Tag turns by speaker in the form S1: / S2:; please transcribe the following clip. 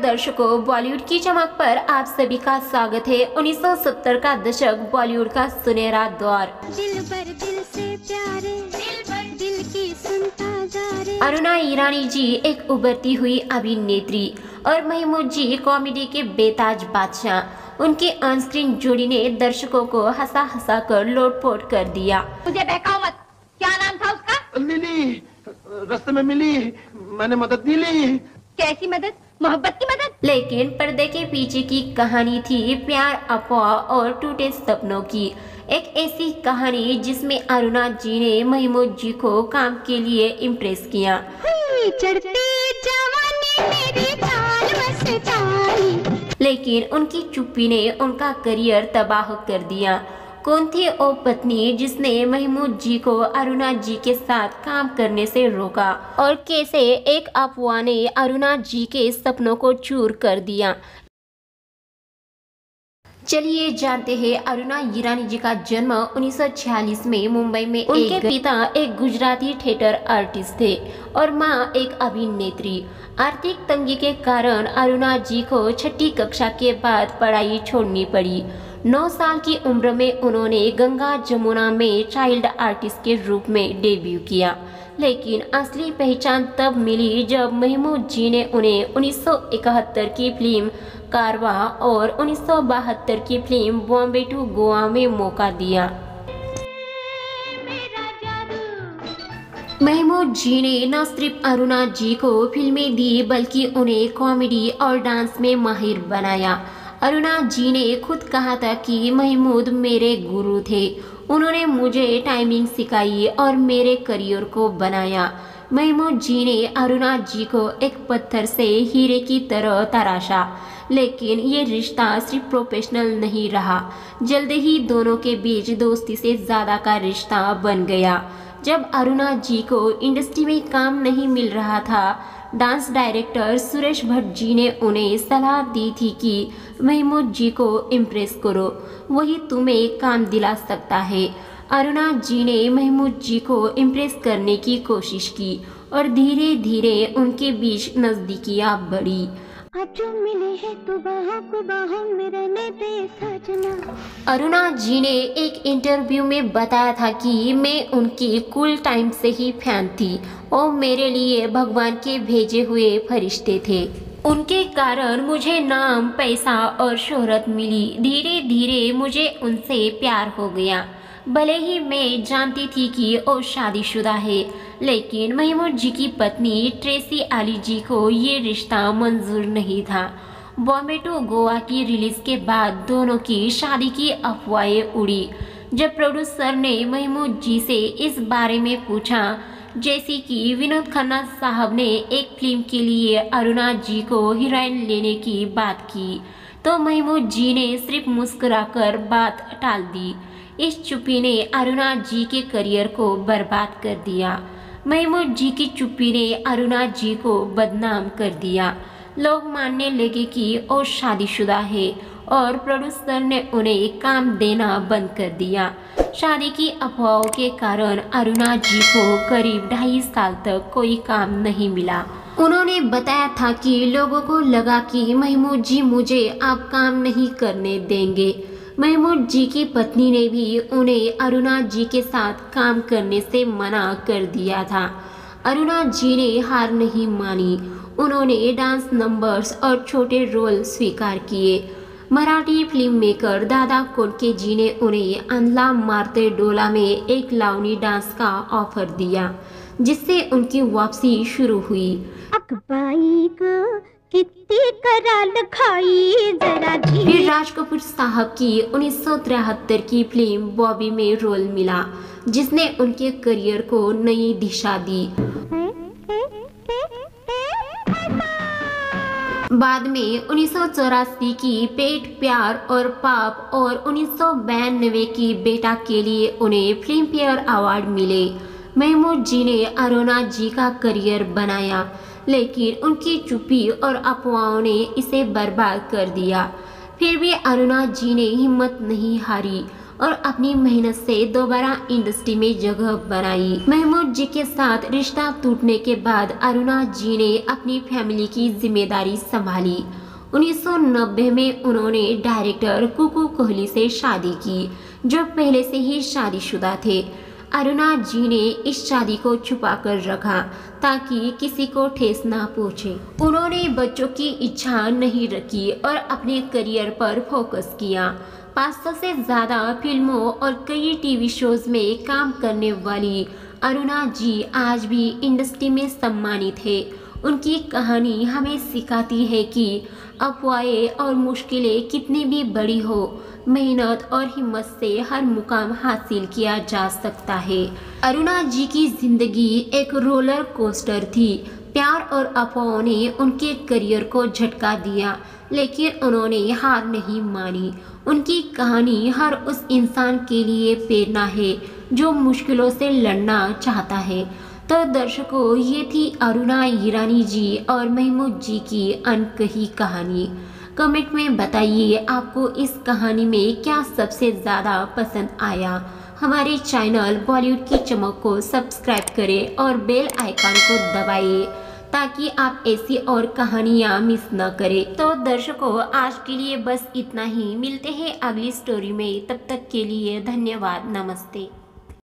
S1: दर्शकों, बॉलीवुड की चमक पर आप सभी का स्वागत है। 1970 का दशक बॉलीवुड का सुनहरा दौर।
S2: दिल भर दिल से प्यारे, दिल भर दिल की सुनता जा रे।
S1: अरुणा ईरानी जी एक उभरती हुई अभिनेत्री और महमूद जी कॉमेडी के बेताज बादशाह। उनके ऑन स्क्रीन जोड़ी ने दर्शकों को हंसा हंसा कर लोटपोट कर दिया।
S3: मुझे बहकाओ मत। क्या नाम था उसका?
S4: लिली, रास्ते में मिली, मैंने मदद नहीं ली।
S3: कैसी मदद? मोहब्बत की मदद?
S1: लेकिन पर्दे के पीछे की कहानी थी प्यार, अफवाह और टूटे सपनों की। एक ऐसी कहानी जिसमें अरुणा जी ने महमूद जी को काम के लिए इम्प्रेस किया।
S2: चढ़ती जवानी मेरी चाल मस्तानी।
S1: लेकिन उनकी चुप्पी ने उनका करियर तबाह कर दिया। कौन थी वो पत्नी जिसने महमूद जी को अरुणा जी के साथ काम करने से रोका, और कैसे एक अफवाह ने अरुणा जी के सपनों को चूर कर दिया? चलिए जानते हैं। अरुणा ईरानी जी का जन्म 1946 में मुंबई में। उनके पिता एक गुजराती थिएटर आर्टिस्ट थे और मां एक अभिनेत्री। आर्थिक तंगी के कारण अरुणा जी को छठी कक्षा के बाद पढ़ाई छोड़नी पड़ी। 9 साल की उम्र में उन्होंने गंगा जमुना में चाइल्ड आर्टिस्ट के रूप में डेब्यू किया। लेकिन असली पहचान तब मिली जब महमूद जी ने उन्हें 1971 की फिल्म कारवा और 1972 की फिल्म बॉम्बे टू गोवा में मौका दिया। महमूद जी ने न सिर्फ अरुणा जी को फिल्में दी बल्कि उन्हें कॉमेडी और डांस में माहिर बनाया। अरुणा जी ने खुद कहा था कि महमूद मेरे गुरु थे। उन्होंने मुझे टाइमिंग सिखाई और मेरे करियर को बनाया। महमूद जी ने अरुणा जी को एक पत्थर से हीरे की तरह तराशा। लेकिन ये रिश्ता सिर्फ प्रोफेशनल नहीं रहा। जल्द ही दोनों के बीच दोस्ती से ज़्यादा का रिश्ता बन गया। जब अरुणा जी को इंडस्ट्री में काम नहीं मिल रहा था, डांस डायरेक्टर सुरेश भट्ट जी ने उन्हें सलाह दी थी कि महमूद जी को इम्प्रेस करो, वही तुम्हें काम दिला सकता है। अरुणा जी ने महमूद जी को इम्प्रेस करने की कोशिश की और धीरे धीरे उनके बीच नज़दीकियाँ बढ़ी।
S2: अब जो मिले हैं तो बाहों को बाहों में रहने दे सजना।
S1: अरुणा जी ने एक इंटरव्यू में बताया था कि मैं उनकी कूल टाइम से ही फैन थी। वो मेरे लिए भगवान के भेजे हुए फरिश्ते थे। उनके कारण मुझे नाम, पैसा और शोहरत मिली। धीरे धीरे मुझे उनसे प्यार हो गया। भले ही मैं जानती थी कि वो शादीशुदा है, लेकिन महमूद जी की पत्नी ट्रेसी आली जी को ये रिश्ता मंजूर नहीं था। बॉम्बे टू गोवा की रिलीज के बाद दोनों की शादी की अफवाहें उड़ी। जब प्रोड्यूसर ने महमूद जी से इस बारे में पूछा, जैसे कि विनोद खन्ना साहब ने एक फिल्म के लिए अरुणा जी को हीरोइन लेने की बात की, तो महमूद जी ने सिर्फ मुस्कुराकर बात टाल दी। इस चुप्पी ने अरुणा जी के करियर को बर्बाद कर दिया। महमूद जी की चुप्पी ने अरुणा जी को बदनाम कर दिया। लोग मानने लगे कि वो शादीशुदा है और प्रोड्यूसर ने उन्हें काम देना बंद कर दिया। शादी की अफवाहों के कारण अरुणा जी को करीब 2.5 साल तक कोई काम नहीं मिला। उन्होंने बताया था कि लोगों को लगा कि महमूद जी मुझे अब काम नहीं करने देंगे। महमूद जी की पत्नी ने भी उन्हें अरुणा जी के साथ काम करने से मना कर दिया था। अरुणा जी ने हार नहीं मानी। उन्होंने डांस नंबर्स और छोटे रोल स्वीकार किए। मराठी फिल्म मेकर दादा कोंडके जी ने उन्हें अंधला मारते डोला में एक लावणी डांस का ऑफर दिया, जिससे उनकी वापसी शुरू हुई।
S2: अकबाई को कितनी कराल खाई जरा जी।
S1: फिर राज कपूर साहब की 1973 की फिल्म बॉबी में रोल मिला, जिसने उनके करियर को नई दिशा दी। बाद में 1984 की पेट, प्यार और पाप और 1992 की बेटा के लिए उन्हें फिल्म फेयर अवार्ड मिले। महमूद जी ने अरुणा जी का करियर बनाया, लेकिन उनकी चुप्पी और अफवाहों ने इसे बर्बाद कर दिया। फिर भी अरुणा जी ने हिम्मत नहीं हारी और अपनी मेहनत से दोबारा इंडस्ट्री में जगह बनाई। महमूद जी के साथ रिश्ता टूटने के बाद अरुणा जी ने अपनी फैमिली की जिम्मेदारी संभाली। 1990 में उन्होंने डायरेक्टर कुकू कोहली से शादी की, जो पहले से ही शादीशुदा थे। अरुणा जी ने इस शादी को छुपा कर रखा ताकि किसी को ठेस ना पहुंचे। उन्होंने बच्चों की इच्छा नहीं रखी और अपने करियर पर फोकस किया। 500 से ज़्यादा फिल्मों और कई टीवी शोज में काम करने वाली अरुणा जी आज भी इंडस्ट्री में सम्मानित है। उनकी कहानी हमें सिखाती है कि अफवाहें और मुश्किलें कितनी भी बड़ी हो, मेहनत और हिम्मत से हर मुकाम हासिल किया जा सकता है। अरुणा जी की जिंदगी एक रोलर कोस्टर थी। प्यार और अफवाहों ने उनके करियर को झटका दिया, लेकिन उन्होंने हार नहीं मानी। उनकी कहानी हर उस इंसान के लिए प्रेरणा है जो मुश्किलों से लड़ना चाहता है। तो दर्शकों, ये थी अरुणा ईरानी जी और महमूद जी की अनकही कहानी। कमेंट में बताइए आपको इस कहानी में क्या सबसे ज़्यादा पसंद आया। हमारे चैनल बॉलीवुड की चमक को सब्सक्राइब करें और बेल आइकन को दबाइए ताकि आप ऐसी और कहानियाँ मिस न करें। तो दर्शकों, आज के लिए बस इतना ही। मिलते हैं अगली स्टोरी में, तब तक के लिए धन्यवाद, नमस्ते।